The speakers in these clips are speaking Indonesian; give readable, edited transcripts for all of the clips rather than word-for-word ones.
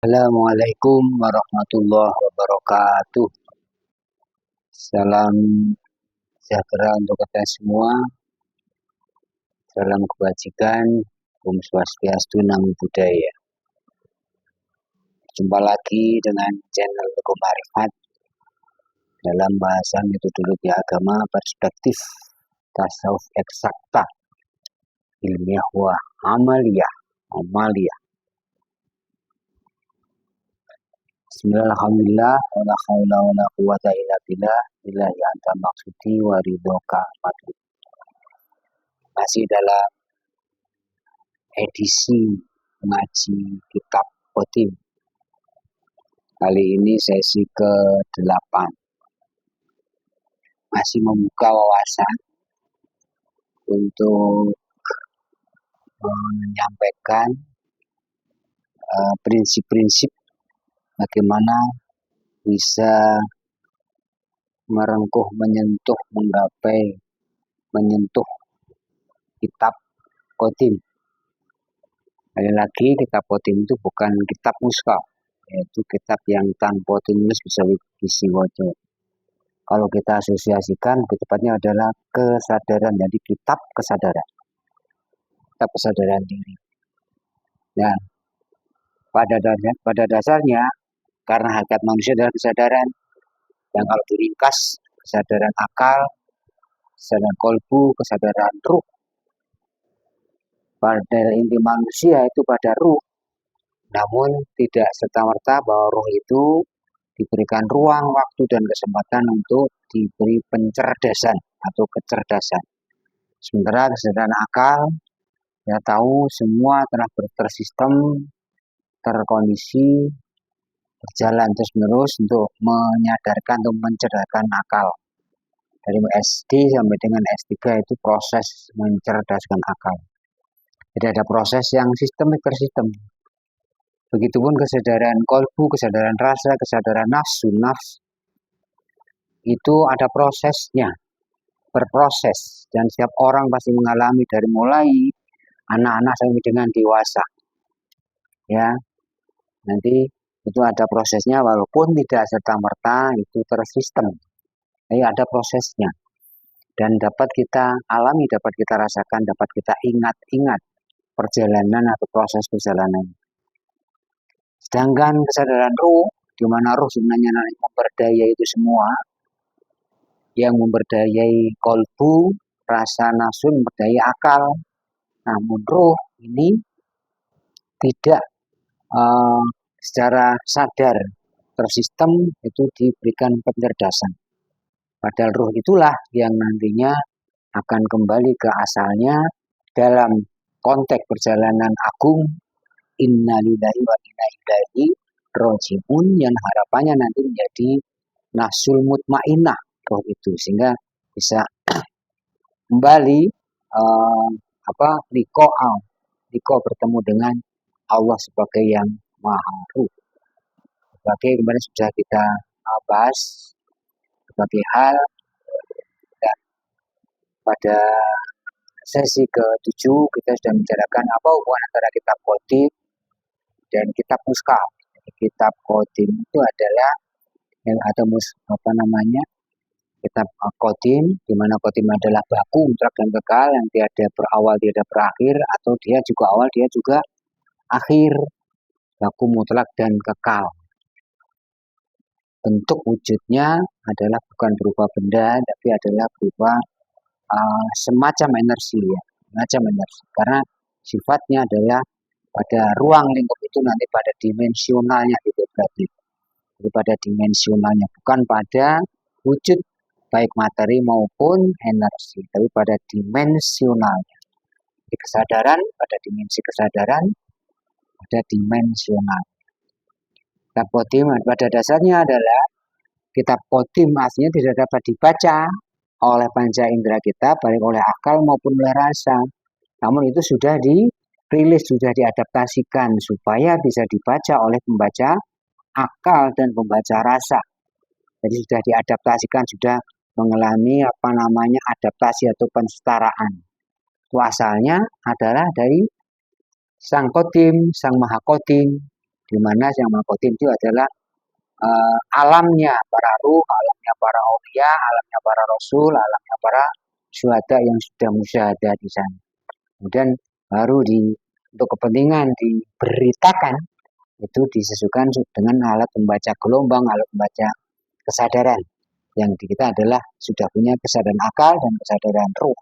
Assalamualaikum warahmatullahi wabarakatuh. Salam sejahtera untuk kita semua. Salam kebajikan. Om Swastiastu, Namo Buddhaya. Jumpa lagi dengan channel Teguh Marifat dalam bahasan metodologi agama perspektif tasawuf eksakta ilmiah wa amaliyah. Bismillahirrahmanirrahim. Wala haula wala quwata illa billah. Billahi anta maksudi wa ridhoka madu. Masih dalam edisi ngaji kitab Khotim. Kali ini sesi ke-8. Masih membuka wawasan untuk menyampaikan prinsip-prinsip bagaimana bisa merengkuh, menyentuh kitab Khotim. Sekali lagi, kitab Khotim itu bukan kitab mushaf, yaitu kitab yang tanpa tulis bisa disiwoco. Kalau kita asosiasikan, lebih tepatnya adalah kesadaran, jadi kitab kesadaran diri. Nah, pada dasarnya, karena hakikat manusia adalah kesadaran, yang kalau diringkas, kesadaran akal, kesadaran kolbu, kesadaran ruh. Pada inti manusia itu pada ruh, namun tidak serta-merta bahwa ruh itu diberikan ruang, waktu, dan kesempatan untuk diberi pencerdasan atau kecerdasan. Sementara kesadaran akal, ya tahu semua telah tersistem, terkondisi, berjalan terus-menerus untuk menyadarkan atau mencerdaskan akal. Dari SD sampai dengan S3 itu proses mencerdaskan akal. Jadi ada proses yang sistemik tersistem. Begitupun kesadaran kolbu, kesadaran rasa, kesadaran nafsu, itu ada prosesnya, berproses. Dan setiap orang pasti mengalami dari mulai anak-anak sampai dengan dewasa. Ya, nanti itu ada prosesnya walaupun tidak serta-merta itu tersistem. Jadi ada prosesnya. Dan dapat kita alami, dapat kita rasakan, dapat kita ingat-ingat perjalanan atau proses perjalanan. Sedangkan kesadaran ruh, di mana ruh sebenarnya memperdaya itu semua, yang memperdayai kolbu, rasa, nafsu, memperdayai akal. Namun ruh ini tidak secara sadar tersistem itu diberikan pencerdasan. Padahal ruh itulah yang nantinya akan kembali ke asalnya dalam konteks perjalanan agung innalillahi wa inna ilaihi raji'un, yang harapannya nanti menjadi nafsul mutmainnah roh itu, sehingga bisa kembali liko bertemu dengan Allah sebagai yang maha ruh. Sebagai kemarin sudah kita bahas berbagai hal, dan pada sesi ke-7 kita sudah membicarakan apa hubungan antara kitab Khotim dan kitab mushaf. Kitab Khotim itu adalah kitab Khotim, di mana Khotim adalah baku, mutlak dan kekal, yang tiada berawal, tiada berakhir, atau dia juga awal, dia juga akhir, baku, mutlak dan kekal. Bentuk wujudnya adalah bukan berupa benda, tapi adalah berupa semacam energi, ya, semacam energi. Karena sifatnya adalah pada ruang lingkup itu nanti pada dimensionalnya gitu berarti. Jadi pada dimensionalnya, bukan pada wujud baik materi maupun energi, tapi pada dimensionalnya. Jadi kesadaran pada dimensi kesadaran, pada dimensional. Kitab Khotim pada dasarnya adalah kitab Khotim aslinya tidak dapat dibaca oleh panca indera kita, baik oleh akal maupun oleh rasa. Namun itu sudah dirilis, sudah diadaptasikan supaya bisa dibaca oleh pembaca akal dan pembaca rasa. Jadi sudah diadaptasikan, sudah mengalami adaptasi atau pensetaraan. Itu asalnya adalah dari Sang Khotim, Sang Maha Khotim, di mana yang maha batin itu adalah alamnya para ruh, alamnya para aulia, alamnya para rasul, alamnya para syuhada yang sudah musyahadah di sana. Kemudian baru untuk kepentingan diberitakan itu disesuaikan dengan alat pembaca gelombang, alat pembaca kesadaran. Yang di kita adalah sudah punya kesadaran akal dan kesadaran ruh.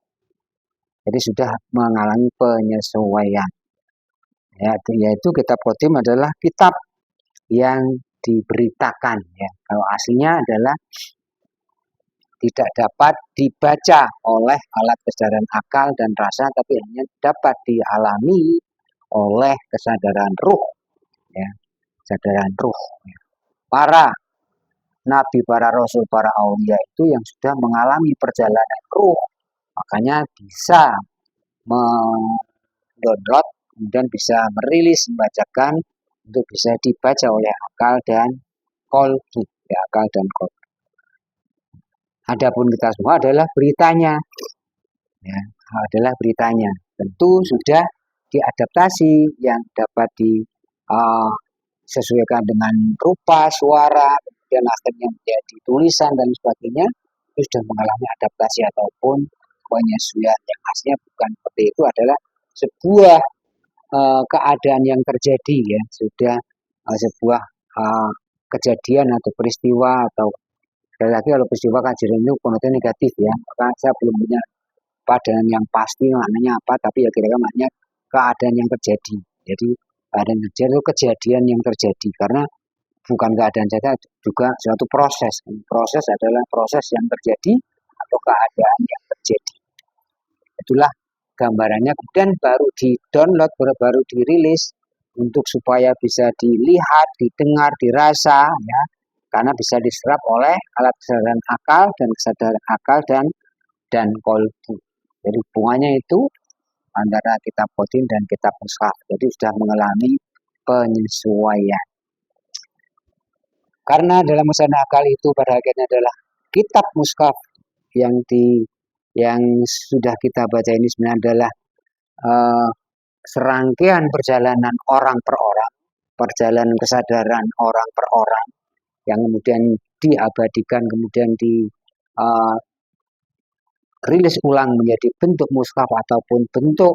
Jadi sudah mengalami penyesuaian. Ya, yaitu kitab Qadim adalah kitab yang diberitakan. Ya. Kalau aslinya adalah tidak dapat dibaca oleh alat kesadaran akal dan rasa, tapi hanya dapat dialami oleh kesadaran ruh. Ya. Kesadaran ruh. Ya. Para nabi, para rasul, para aulia itu yang sudah mengalami perjalanan ruh, makanya bisa mendownload, kemudian bisa merilis, membacakan untuk bisa dibaca oleh akal dan kolbu, ya, akal dan kolbu. Adapun kita semua adalah beritanya, ya, adalah beritanya. Tentu sudah diadaptasi yang dapat disesuaikan dengan rupa, suara, kemudian akhirnya menjadi tulisan dan sebagainya, itu sudah mengalami adaptasi ataupun penyesuaian. Yang aslinya bukan seperti itu, adalah sebuah keadaan yang terjadi, ya, sudah sebuah kejadian atau peristiwa, atau sekali lagi kalau peristiwa kajian itu konotasinya negatif, ya, maka saya belum punya keadaan yang pasti maknanya apa, tapi ya kira-kira maknanya keadaan yang terjadi. Jadi keadaan yang terjadi itu kejadian yang terjadi, karena bukan keadaan saja, juga suatu proses. Proses adalah proses yang terjadi atau keadaan yang terjadi. Itulah gambarannya. Kemudian baru di-download, baru dirilis untuk supaya bisa dilihat, didengar, dirasa, ya, karena bisa diserap oleh alat kesadaran akal dan kesadaran akal dan kolbu. Jadi hubungannya itu antara kitab Qadim dan kitab Mushaf. Jadi sudah mengalami penyesuaian. Karena dalam musyawarah akal itu pada akhirnya adalah kitab Mushaf yang sudah kita baca ini sebenarnya adalah serangkaian perjalanan orang per orang, perjalanan kesadaran orang per orang, yang kemudian diabadikan, kemudian rilis ulang menjadi bentuk mushaf ataupun bentuk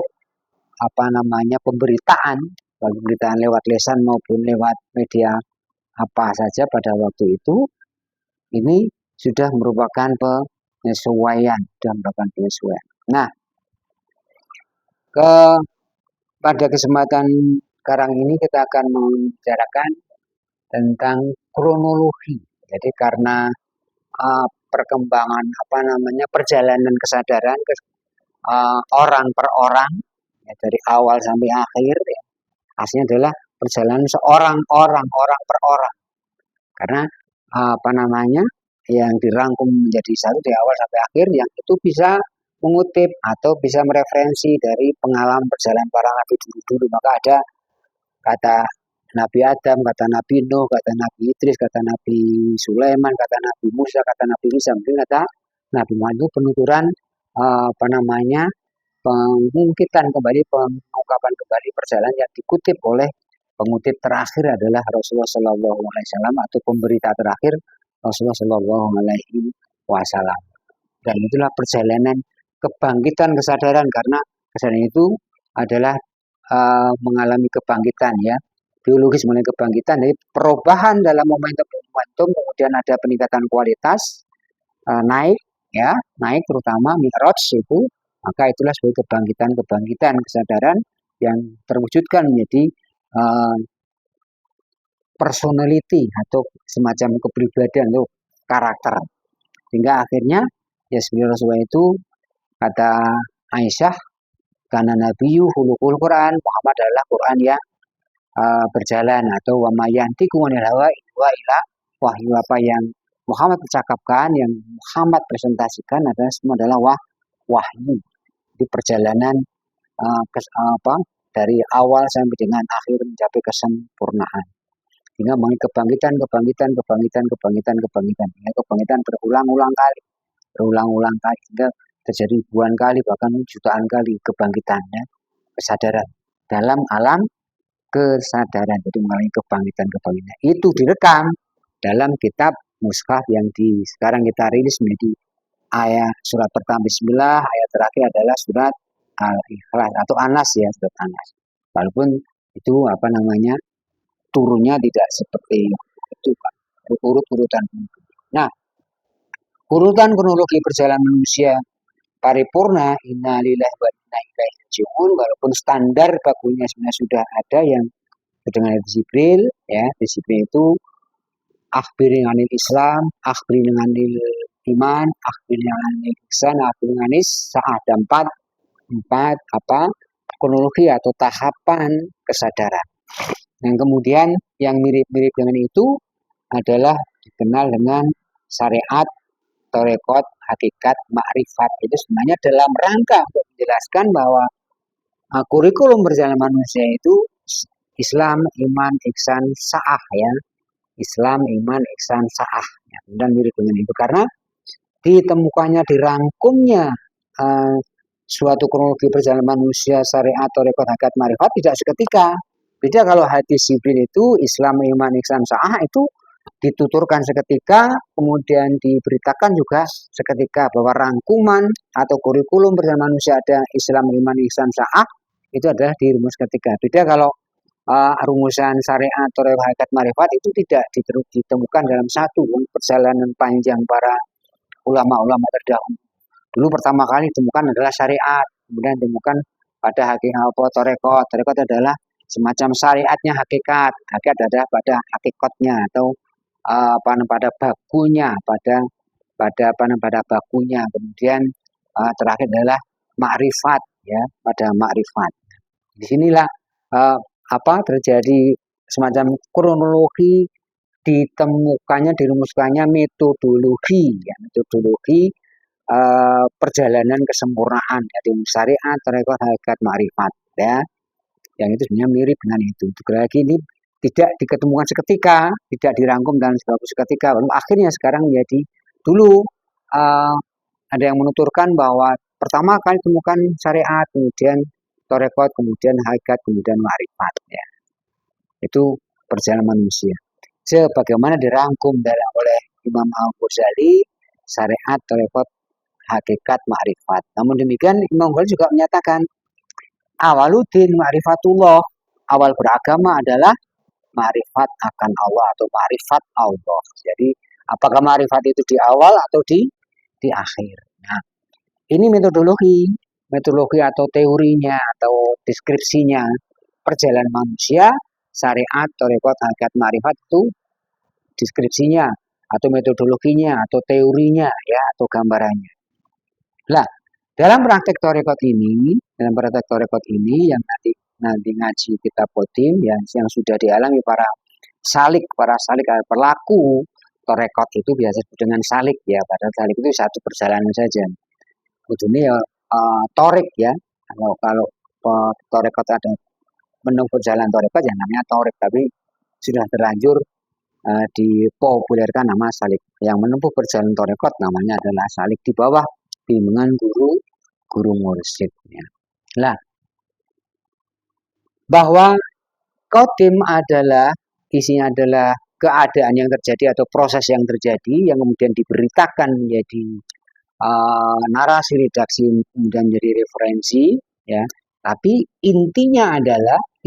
pemberitaan, pemberitaan lewat lesan maupun lewat media apa saja pada waktu itu. Ini sudah merupakan penyesuaian dan merupakan penyesuaian. Nah, pada kesempatan sekarang ini kita akan membicarakan tentang kronologi. Jadi karena perkembangan perjalanan kesadaran orang per orang, ya, dari awal sampai akhir, ya, aslinya adalah perjalanan seorang orang per orang, karena yang dirangkum menjadi satu dari awal sampai akhir, yang itu bisa mengutip atau bisa mereferensi dari pengalaman perjalanan para nabi dulu. Maka ada kata Nabi Adam, kata Nabi Nuh, kata Nabi Idris, kata Nabi Sulaiman, kata Nabi Musa, kata Nabi Isa, mungkin kata Nabi Muhammad itu penuturan pengungkitan kembali, pengungkapan kembali perjalanan yang dikutip oleh pengutip terakhir adalah Rasulullah Shallallahu Alaihi Wasallam, atau pemberita terakhir Rasulullah Shallallahu Alaihi Wasallam. Dan itulah perjalanan kebangkitan kesadaran, karena kesadaran itu adalah mengalami kebangkitan, ya, biologis mengalami kebangkitan, jadi perubahan dalam momentum, kemudian ada peningkatan kualitas, naik terutama mi'raj itu, maka itulah sebagai kebangkitan kesadaran yang terwujudkan menjadi personality atau semacam kepribadian atau karakter, sehingga akhirnya ya sebenarnya Rasulullah itu, kata Aisyah, karena Nabiyu hulukul Quran, Muhammad adalah Quran yang berjalan, atau wa ma yantiqu anil hawa wa ila wahyu, apa yang Muhammad percakapkan, yang Muhammad presentasikan adalah semua adalah wahyu. Di perjalanan dari awal sampai dengan akhir mencapai kesempurnaan, sehingga mengalami kebangkitan, ya, kebangkitan berulang-ulang kali, hingga terjadi ribuan kali, bahkan jutaan kali kebangkitannya kesadaran dalam alam kesadaran, jadi mengalami kebangkitan. Itu direkam dalam kitab mushaf yang sekarang kita rilis menjadi ayat surat pertama Bismillah, ayat terakhir adalah surat Al-Ikhlas atau Anas ya, surat Anas. Walaupun itu turunnya tidak seperti itu Pak, urut-urutan. Nah, urutan kronologi perjalanan manusia paripurna innalillahi wa inna ilaihi raji'un, walaupun standar bakunya sebenarnya sudah ada yang dengan Jibril ya, di Jibril itu akhbiri anil Islam, akhbiri anil iman, akhbiri anil ihsan, akhbiri anil sa'ah. Ada empat kronologi atau tahapan kesadaran. Yang kemudian yang mirip-mirip dengan itu adalah dikenal dengan syariat, tarekat, hakikat, makrifat. Itu sebenarnya dalam rangka untuk menjelaskan bahwa kurikulum perjalanan manusia itu Islam, iman, ihsan, sa'ah ya. Islam, iman, ihsan, sa'ah. Ya, dan mirip dengan itu karena ditemukannya dirangkumnya suatu kronologi perjalanan manusia, syariat, tarekat, hakikat, makrifat tidak seketika. Beda kalau hadis Jibril itu Islam, iman, ihsan, sa'ah itu dituturkan seketika, kemudian diberitakan juga seketika bahwa rangkuman atau kurikulum perjalanan manusia ada Islam, iman, ihsan, sa'ah itu adalah dirumus ketika. Beda kalau rumusan syariat atau hakikat marifat itu tidak ditemukan dalam satu perjalanan panjang para ulama-ulama terdahulu. Dulu pertama kali ditemukan adalah syariat, kemudian ditemukan pada hakikat tarekat. Tarekat adalah semacam syariatnya hakikat. Hakikat adalah pada hakikatnya atau pada bakunya, pada bakunya. Kemudian terakhir adalah makrifat ya, pada makrifat. Di sinilah terjadi semacam kronologi dirumuskannya metodologi ya, metodologi perjalanan kesempurnaan dari syariat, tarekat, hakikat, makrifat ya. Yang itu sebenarnya mirip dengan itu. Sekali lagi ini tidak diketemukan seketika, tidak dirangkum dalam seketika. Lalu akhirnya sekarang menjadi dulu ada yang menuturkan bahwa pertama kali ditemukan syariat, kemudian tarekat, kemudian hakikat, kemudian makrifat ya. Itu perjalanan manusia. Sebagaimana dirangkum oleh Imam Al-Ghazali, syariat, tarekat, hakikat, makrifat. Namun demikian Imam Ghazali juga menyatakan awaluddin ma'rifatullah, awal beragama adalah ma'rifat akan Allah atau ma'rifat Allah. Jadi apakah ma'rifat itu di awal atau di akhir. Nah, ini metodologi atau teorinya atau deskripsinya perjalanan manusia, syariat, tarekat, hakikat, makrifat itu deskripsinya atau metodologinya atau teorinya ya atau gambarannya. Lah, dalam praktek tarekat ini yang nanti ngaji kitab Qadim yang sudah dialami para salik pelaku tarekat itu biasa dengan salik ya, padahal salik itu satu perjalanan saja. Ujungnya ya torik ya. Kalau tarekat ada menempuh jalan tarekat yang namanya torik, tapi sudah terlanjur dipopulerkan nama salik. Yang menempuh perjalanan tarekat namanya adalah salik di bawah bimbingan guru mursyid ya. Lah, bahwa Qadim isinya adalah keadaan yang terjadi atau proses yang terjadi yang kemudian diberitakan menjadi narasi, redaksi, kemudian menjadi referensi ya. Tapi intinya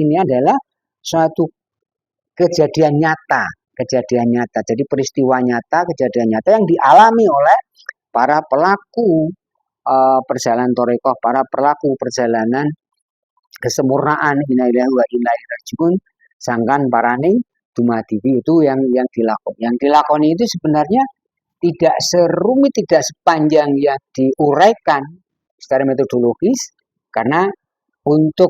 ini adalah suatu kejadian nyata. Jadi peristiwa nyata, kejadian nyata yang dialami oleh para pelaku perjalanan tarekat, para pelaku perjalanan kesempurnaan innalillahi wa inna ilaihi raji'un, sangkan parane dumadi itu yang dilakoni. Yang dilakoni itu sebenarnya tidak serumit, tidak sepanjang yang diuraikan secara metodologis, karena untuk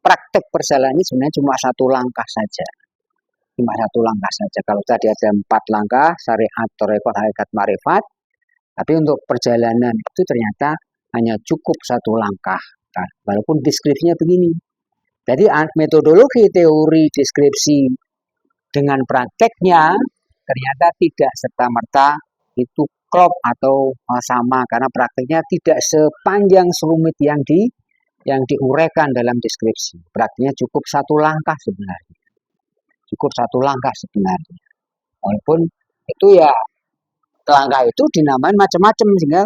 praktek perjalanan ini sebenarnya cuma satu langkah saja. Kalau tadi ada 4 langkah, syariat, tarekat, hakikat, makrifat, tapi untuk perjalanan itu ternyata hanya cukup satu langkah. Nah, walaupun deskripsinya begini. Jadi metodologi teori deskripsi dengan prakteknya ternyata tidak serta-merta itu klop atau sama, karena prakteknya tidak sepanjang serumit yang yang diuraikan dalam deskripsi. Praktiknya cukup satu langkah sebenarnya. Cukup satu langkah sebenarnya. Walaupun itu ya langkah itu dinamain macam-macam sehingga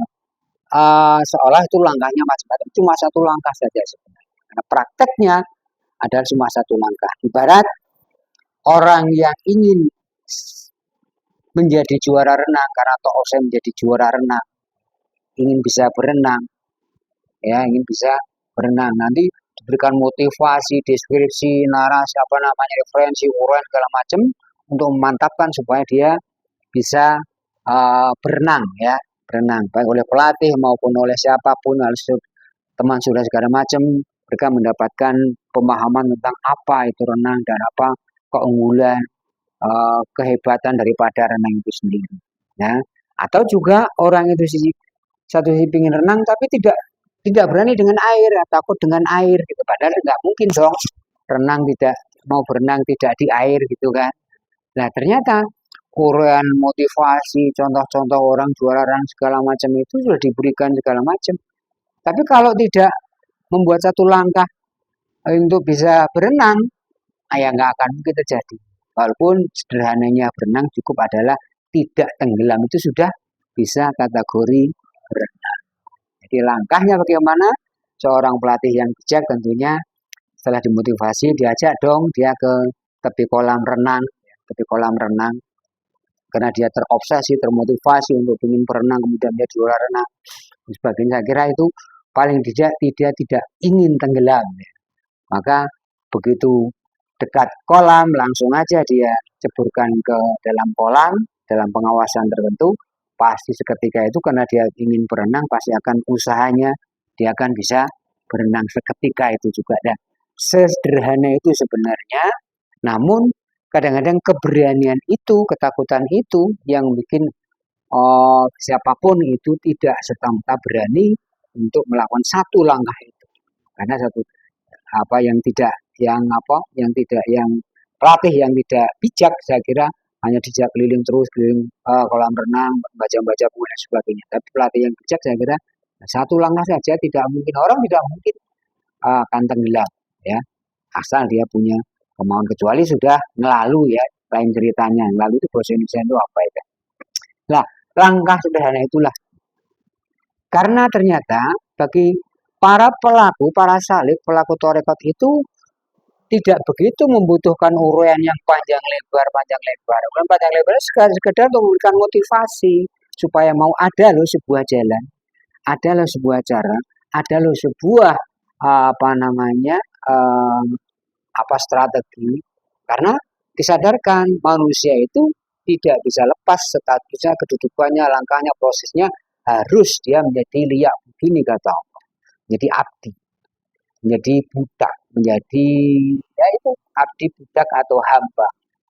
seolah itu langkahnya macam-macam. Cuma satu langkah saja sebenarnya. Karena prakteknya adalah cuma satu langkah. Ibarat orang yang ingin menjadi juara renang karena toh saya menjadi juara renang, ingin bisa berenang, ya ingin bisa berenang. Nanti diberikan motivasi, deskripsi, narasi, apa namanya, referensi, uraian segala macam untuk memantapkan supaya dia bisa berenang, ya berenang baik oleh pelatih maupun oleh siapapun, teman sudah segala macam. Mereka mendapatkan pemahaman tentang apa itu renang dan apa keunggulan, kehebatan daripada renang itu sendiri. Ya. Atau juga orang itu satu sisi ingin renang tapi tidak berani dengan air, takut dengan air gitu. Padahal nggak mungkin dong renang tidak mau berenang tidak di air gitu kan. Nah ternyata uraian motivasi, contoh-contoh orang juara renang segala macam itu sudah diberikan segala macam. Tapi kalau tidak membuat satu langkah untuk bisa berenang, ya nggak akan mungkin terjadi. Walaupun sederhananya berenang cukup adalah tidak tenggelam itu sudah bisa kategori berenang. Jadi langkahnya bagaimana? Seorang pelatih yang bijak tentunya setelah dimotivasi diajak dong dia ke tepi kolam renang, karena dia terobsesi, termotivasi untuk ingin berenang, kemudian dia juara renang dan sebagainya. Saya kira itu paling tidak ingin tenggelam. Maka begitu dekat kolam langsung aja dia ceburkan ke dalam kolam dalam pengawasan tertentu. Pasti seketika itu karena dia ingin berenang pasti akan usahanya dia akan bisa berenang seketika itu juga. Dan sesederhana itu sebenarnya, namun kadang-kadang keberanian itu, ketakutan itu yang bikin siapapun itu tidak serta-merta berani untuk melakukan satu langkah itu. Karena satu yang pelatih yang tidak bijak, saya kira hanya dijak keliling terus, keliling kolam renang, baca-baca buku dan sebagainya. Tapi pelatih yang bijak saya kira satu langkah saja tidak mungkin, orang tidak mungkin akan tenggelam, ya asal dia punya kemauan, kecuali sudah ngelalu, ya lain ceritanya. Ngelalu itu bahasa Indonesia itu apa itu? Nah, langkah sederhana itulah. Karena ternyata bagi para salik, pelaku torekot itu tidak begitu membutuhkan uraian yang panjang lebar. Bukan panjang lebar, sekedar untuk memberikan motivasi supaya mau ada loh sebuah jalan, ada loh sebuah cara, ada loh sebuah strategi. Karena disadarkan manusia itu tidak bisa lepas statusnya, kedudukannya, langkahnya, prosesnya, harus dia menjadi liak begini kata Allah, menjadi abdi, menjadi budak, menjadi ya itu abdi, budak atau hamba.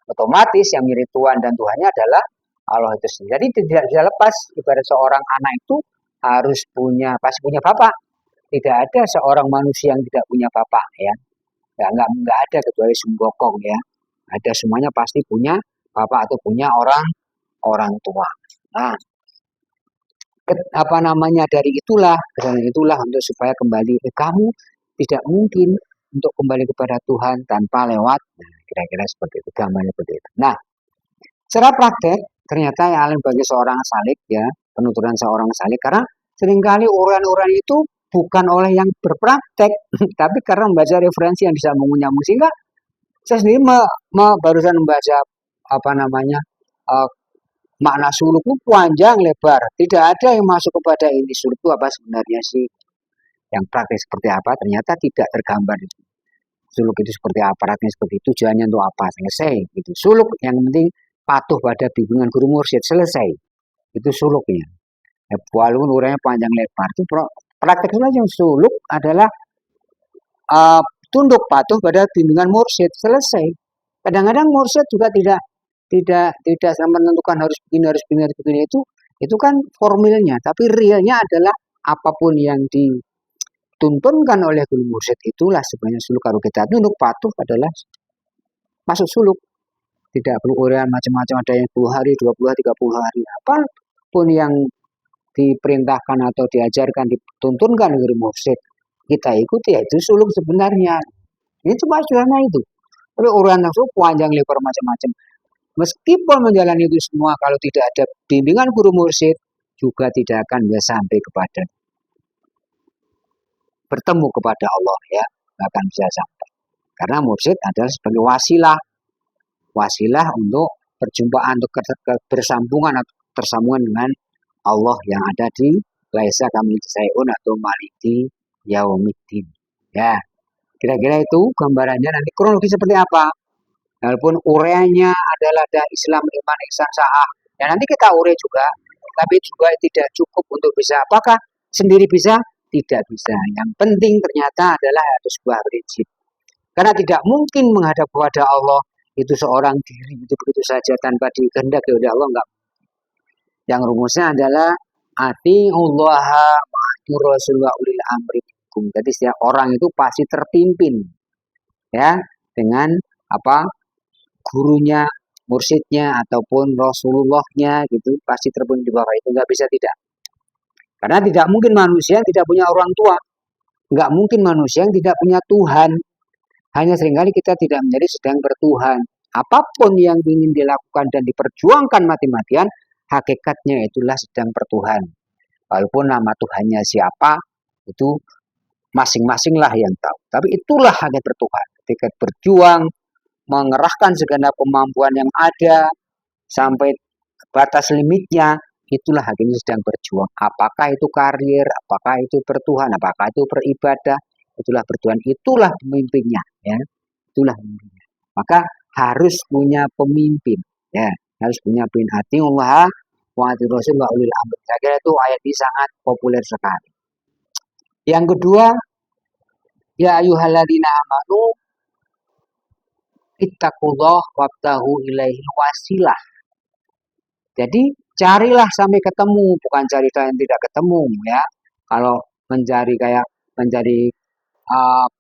Otomatis yang mirip Tuhan dan Tuhannya adalah Allah itu sendiri. Jadi tidak bisa lepas. Ibarat seorang anak itu harus pasti punya bapak. Tidak ada seorang manusia yang tidak punya bapak, ya. Nggak ada kecuali Sumbokong, ya. Ada semuanya pasti punya bapak atau punya orang tua. Nah, dari itulah untuk supaya kembali ke kamu tidak mungkin untuk kembali kepada Tuhan tanpa lewat, nah, kira-kira seperti itu, gambarnya seperti itu. Nah, secara praktek ternyata yang bagi seorang salik, ya penuturan seorang salik, karena seringkali uraian-uraian itu bukan oleh yang berpraktek, tapi karena membaca referensi yang disambung-nyambung, sehingga saya sendiri barusan membaca makna suluk itu panjang lebar, tidak ada yang masuk kepada ini. Suluk itu apa sebenarnya sih? Yang praktis seperti apa? Ternyata tidak tergambar itu. Suluk itu seperti apa? Praktisnya seperti itu. Tujuannya untuk apa? Selesai. Gitu. Suluk yang penting patuh pada bimbingan guru mursyid, selesai. Itu suluknya. Ya, walaupun uraiannya panjang lebar, itu prakteknya yang suluk adalah tunduk patuh pada bimbingan mursyid, selesai. Kadang-kadang mursyid juga tidak menentukan harus begini itu kan formilnya, tapi realnya adalah apapun yang dituntunkan oleh guru mursyid itulah sebenarnya suluk. Kalau kita tunduk patuh adalah masuk suluk. Tidak perlu uraian macam-macam, ada yang 10 hari, 20 hari, 30 hari, apapun yang diperintahkan atau diajarkan, dituntunkan guru mursyid kita ikuti ya itu suluk sebenarnya. Ini cuma sederhana itu. Tapi urusan nafsu panjang lebar macam-macam. Meskipun menjalani itu semua, kalau tidak ada bimbingan guru mursyid, juga tidak akan bisa sampai kepada bertemu kepada Allah ya, nggak akan bisa sampai. Karena mursyid adalah sebagai wasilah untuk perjumpaan, untuk bersambungan atau tersambungan dengan Allah yang ada di laisa kamitslihi syai'un atau maliki yaumiddin. Ya, kira-kira itu gambarannya. Nanti kronologi seperti apa? Walaupun uraiannya adalah ada Islam, iman, ihsan, sa'ah. Ya nanti kita urai juga, tapi juga tidak cukup untuk bisa. Apakah sendiri bisa? Tidak bisa. Yang penting ternyata adalah ada sebuah prinsip. Karena tidak mungkin menghadap kepada Allah itu seorang diri itu begitu saja tanpa dikehendaki oleh Allah, enggak. Yang rumusnya adalah atiullah wa rasulullah ulil amri. Jadi setiap orang itu pasti terpimpin ya dengan apa? Gurunya, mursyidnya ataupun Rasulullahnya gitu pasti terpimpin di bawah itu, nggak bisa tidak. Karena tidak mungkin manusia yang tidak punya orang tua, nggak mungkin manusia yang tidak punya Tuhan. Hanya seringkali kita tidak menjadi sedang bertuhan. Apapun yang ingin dilakukan dan diperjuangkan mati-matian, hakikatnya itulah sedang bertuhan. Walaupun nama Tuhannya siapa, itu masing-masinglah yang tahu. Tapi itulah hakikat bertuhan. Ketika berjuang, mengerahkan segenap kemampuan yang ada, sampai batas limitnya, itulah hakikatnya sedang berjuang. Apakah itu karir, apakah itu bertuhan, apakah itu beribadah, itulah bertuhan, itulah pemimpinnya. Ya. Itulah pemimpinnya. Maka harus punya pemimpin. Ya, harus punya pemimpin. Atiullah wa atiur rasul wa ulil amri. Saya kira itu ayat ini sangat populer sekali. Yang kedua, ya ayyuhalladzina amanu ittaqullah wabtahu ilaihi wasilah. Jadi carilah sampai ketemu, bukan cari yang tidak ketemu ya. Kalau mencari kayak mencari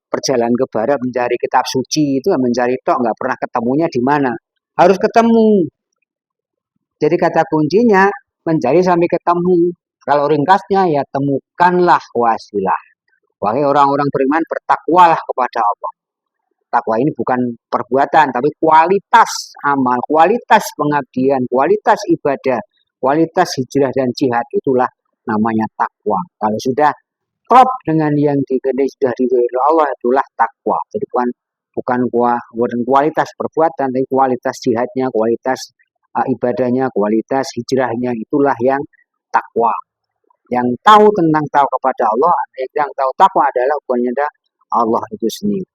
perjalanan ke barat, mencari kitab suci itu mencari tok, nggak pernah ketemunya di mana. Harus ketemu. Jadi kata kuncinya mencari sampai ketemu. Kalau ringkasnya ya temukanlah wasilah. Wahai orang-orang beriman, bertakwalah kepada Allah. Takwa ini bukan perbuatan, tapi kualitas amal, kualitas pengabdian, kualitas ibadah, kualitas hijrah dan jihad, itulah namanya takwa. Kalau sudah klop dengan yang dikehendaki sudah diridhoi Allah, itulah takwa. Jadi bukan kualitas perbuatan, tapi kualitas jihadnya, kualitas ibadahnya, kualitas hijrahnya, itulah yang takwa. Yang tahu tentang tahu kepada Allah, yang tahu takwa adalah bukannya Allah itu sendiri.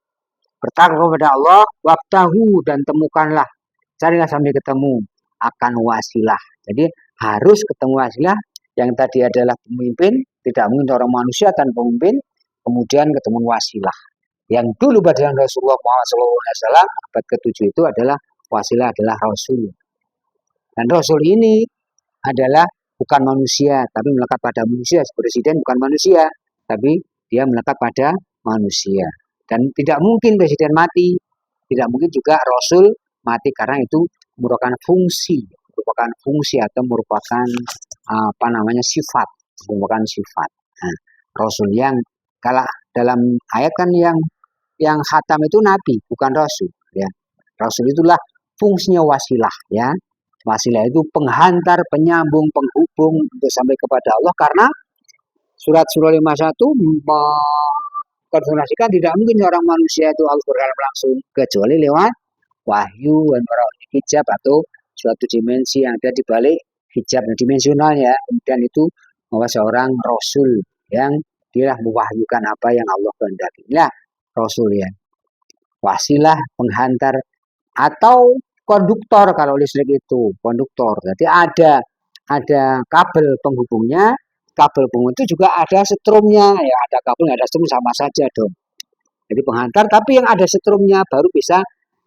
Bertakwa kepada Allah, wabtahu dan temukanlah, carilah sampai ketemu akan wasilah. Jadi harus ketemu wasilah. Yang tadi adalah pemimpin, tidak mungkin orang manusia tanpa pemimpin. Kemudian ketemu wasilah. Yang dulu pada Rasulullah SAW abad ke-7 itu adalah wasilah adalah Rasul. Dan Rasul ini adalah bukan manusia, tapi melekat pada manusia. Presiden bukan manusia, tapi dia melekat pada manusia. Dan tidak mungkin presiden mati, tidak mungkin juga Rasul mati, karena itu merupakan fungsi atau merupakan sifat, merupakan sifat. Nah, Rasul yang kalau dalam ayat kan yang khatam itu nabi, bukan rasul. Ya, Rasul itulah fungsinya wasilah. Ya, wasilah itu penghantar, penyambung, penghubung untuk sampai kepada Allah. Karena surat surah 51 konfirmasikan tidak mungkin orang manusia itu Allah berkalam langsung kecuali lewat wahyu dan hijab atau suatu dimensi yang ada di balik hijab dimensional ya. Kemudian itu bahwa seorang rasul yang dia mewahyukan apa yang Allah kehendaki. Inilah rasul ya. Wasilah, penghantar atau konduktor kalau listrik itu, konduktor. Jadi ada kabel penghubungnya. Kabel penghubung itu juga ada setrumnya, ya ada kabel, ada setrum sama saja dong. Jadi penghantar, tapi yang ada setrumnya baru bisa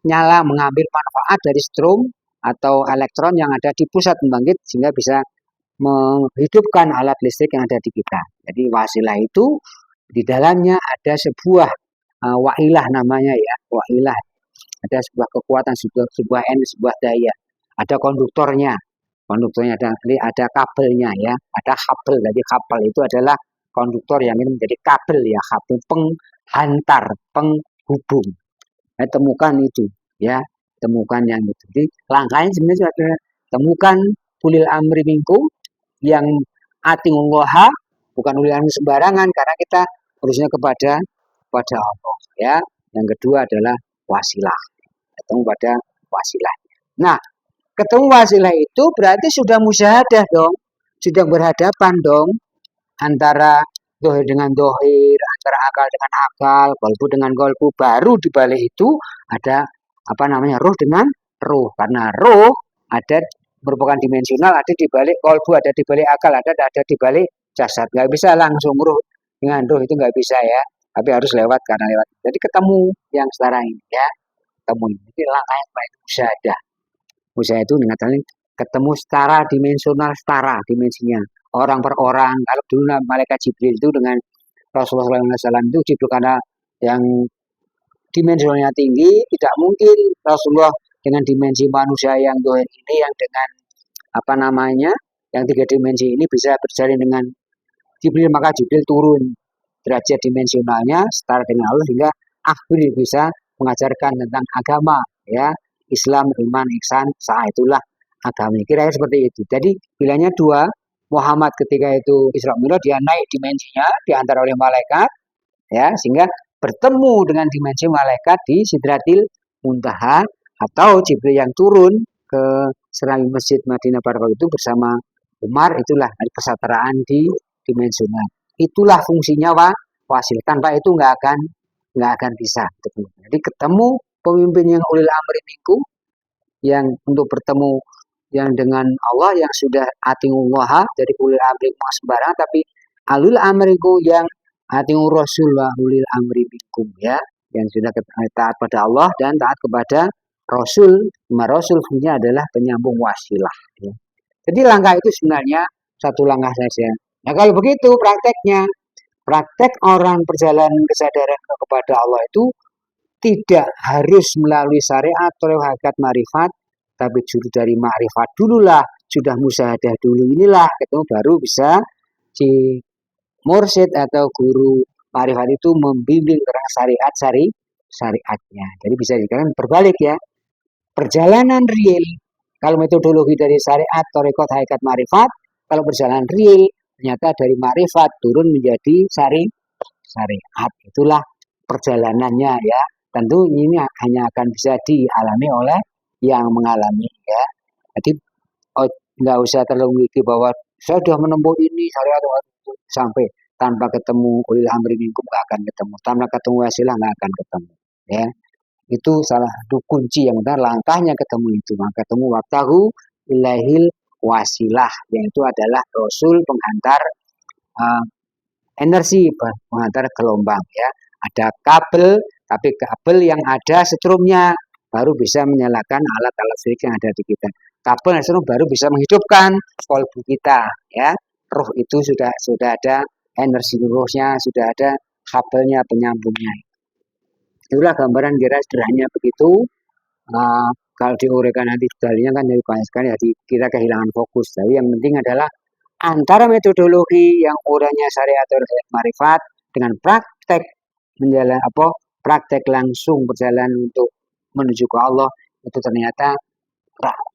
nyala, mengambil manfaat dari setrum atau elektron yang ada di pusat pembangkit sehingga bisa menghidupkan alat listrik yang ada di kita. Jadi wasilah itu di dalamnya ada sebuah wailah namanya ya, wailah. Ada sebuah kekuatan, sebuah energi, sebuah daya. Ada konduktornya. Konduktornya ada kabelnya ya, ada kabel. Jadi kabel itu adalah konduktor yang ini menjadi kabel ya, kabel penghantar, penghubung. Temukan itu ya, temukan yang itu. Jadi langkahnya sebenarnya sudah temukan ulil amri minkum yang atingullaha, bukan ulil amri sembarangan karena kita harusnya kepada Allah ya. Yang kedua adalah wasilah, ketemu pada wasilah. Nah, ketemu wasilah itu berarti sudah musyahadah dong, sudah berhadapan dong antara dohir dengan dohir, antara akal dengan akal, kolbu dengan kolbu. Baru di balik itu ada apa namanya roh dengan roh, karena roh ada merupakan dimensional, ada di balik kolbu, ada di balik akal, ada di balik jasad. Nggak bisa langsung roh dengan roh, itu nggak bisa ya, tapi harus lewat karena lewat. Jadi ketemu yang sekarang ini ya, ketemu ini. Jadi langkah yang baik musyahadah. Musyahadah itu mengatakan ketemu setara dimensional, setara dimensinya orang per orang. Kalau dulu malaikat Jibril itu dengan Rasulullah SAW itu Jibril karena yang dimensinya tinggi, tidak mungkin Rasulullah dengan dimensi manusia yang dohir ini, yang dengan apa namanya, yang 3 dimensi ini bisa berjalan dengan Jibril, maka Jibril turun derajat dimensionalnya setara dengan Allah sehingga akhir bisa mengajarkan tentang agama ya, Islam, iman, ihsan, sah, itulah agama. Kira-kira seperti itu. Jadi bilangnya 2, Muhammad ketika itu Isra Mi'raj dia naik dimensinya diantar oleh malaikat ya, sehingga bertemu dengan dimensi malaikat di Sidratil Muntaha, atau Jibril yang turun ke serambi Masjid Madinah pada waktu itu bersama Umar, itulah kesetaraan di dimensional. Itulah fungsinya wasil. Tanpa itu nggak akan bisa. Jadi ketemu pemimpin yang ulil amri minkum, yang untuk bertemu yang dengan Allah yang sudah atingullah, jadi ulil amri sembarang, tapi alul amriku yang atingur rasulullah ulil amri minkum ya, yang sudah taat pada Allah dan taat kepada Rasul. Rasul fungsinya adalah penyambung wasilah ya. Jadi langkah itu sebenarnya satu langkah saja. Nah kalau begitu praktek orang perjalanan kesadaran kepada Allah itu tidak harus melalui syariat atau hakikat marifat, tapi juru dari ma'rifat dululah, sudah musyahadah dulu, inilah ketemu baru bisa si mursyid atau guru ma'rifat itu membimbing tentang syariatnya. Jadi bisa dikatakan berbalik ya, perjalanan real kalau metodologi dari syariat, thariqat, hakikat, marifat, kalau perjalanan real ternyata dari marifat turun menjadi syariat. Itulah perjalanannya ya. Tentu ini hanya akan bisa dialami oleh yang mengalami ya. Jadi nggak usah terlalu mikir bahwa saya sudah menempuh ini syariat sampai tanpa ketemu ulil amri minkum nggak akan ketemu, tanpa ketemu wasilah nggak akan ketemu ya. Itu salah satu kunci yang benar, langkahnya ketemu itu. Maka ketemu waktahu ilahil wasilah, yaitu adalah rasul penghantar energi, penghantar gelombang ya. Ada kabel, tapi kabel yang ada setrumnya baru bisa menyalakan alat-alat listrik yang ada di kita. Kabel yang setrum baru bisa menghidupkan kolbu kita ya. Roh itu sudah ada energi rohnya, sudah ada kabelnya, penyambungnya. Itulah gambaran kira sederhananya begitu. Kalau diuraikan nanti dalilnya kan jadi banyak sekali, jadi kita kehilangan fokus. Tapi yang penting adalah antara metodologi yang urainya syariat atau marifat dengan praktek menjalan praktek langsung berjalan untuk menuju ke Allah, itu ternyata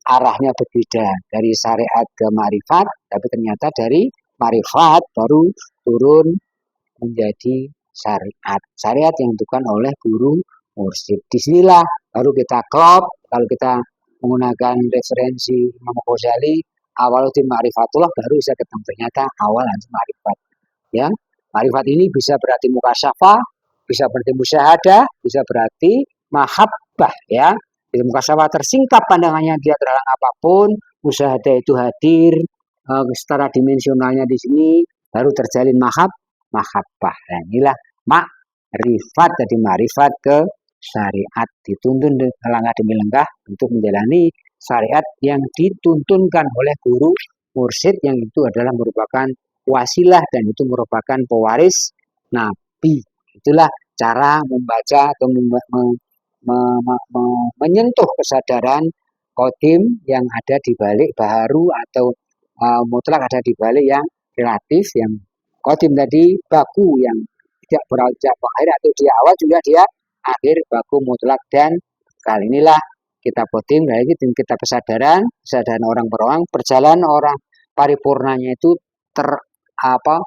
arahnya berbeda dari syariat ke marifat, tapi ternyata dari marifat baru turun menjadi syariat. Syariat yang ditentukan oleh guru mursyid. Disinilah baru kita klop, kalau kita menggunakan referensi Imam Ghazali, awaluddin ma'rifatullah, baru bisa ketemu ternyata awal harus marifat. Ya, marifat ini bisa berarti mukasyafah, bisa berarti musyahadah, bisa berarti mahabbah ya. Di mukasyafah tersingkap pandangannya dia terhadap apapun, musyahadah itu hadir secara dimensionalnya di sini, baru terjalin mahabbah. Nah, inilah makrifat, jadi marifat ke syariat, dituntun langkah demi langkah untuk menjalani syariat yang dituntunkan oleh guru mursyid, yang itu adalah merupakan wasilah dan itu merupakan pewaris Nabi. Itulah cara membaca atau menyentuh kesadaran qadim yang ada di balik baharu atau mutlak ada di balik yang relatif, yang Kodim tadi baku yang tidak beranjak akhir atau di awal juga dia akhir baku mutlak, dan kali inilah kita kodim lagi kita kesadaran orang per orang perjalanan orang paripurnanya itu ter apa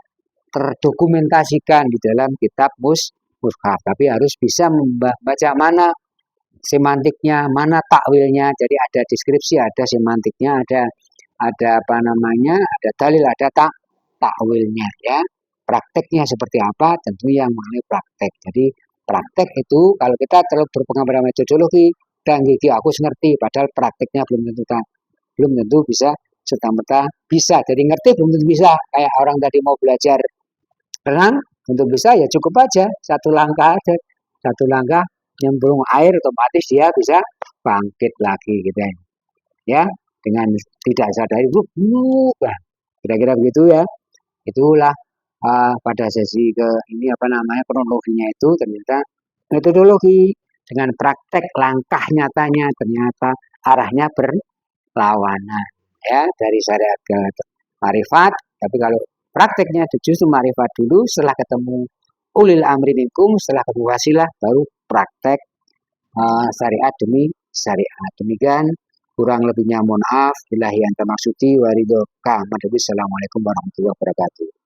terdokumentasikan di dalam kitab mushaf, tapi harus bisa membaca mana semantiknya, mana takwilnya. Jadi ada deskripsi, ada semantiknya, ada apa namanya, ada dalil, ada takwilnya ya. Prakteknya seperti apa? Tentu yang mengenai praktek. Jadi praktek itu kalau kita terlalu berpengaruh metodologi dan gigi aku ngerti, padahal prakteknya belum tentu bisa serta-merta bisa. Jadi ngerti belum tentu bisa. Kayak orang tadi mau belajar renang, untuk bisa ya cukup aja satu langkah aja, satu langkah nyemplung air otomatis dia bisa bangkit lagi gitu ya, dengan tidak sadari kira-kira begitu ya. Itulah pada sesi ke ini apa namanya kronologinya itu ternyata metodologi dengan praktek langkah nyatanya ternyata arahnya berlawanan ya, dari syariat ke marifat. Tapi kalau prakteknya justru marifat dulu, setelah ketemu ulil amri minkum, setelah ketemu wasilah baru praktek syariat demi syariat. Demikian kurang lebihnya mohon maaf. Billahi anta maksudi wa ridho ka. Assalamualaikum warahmatullahi wabarakatuh.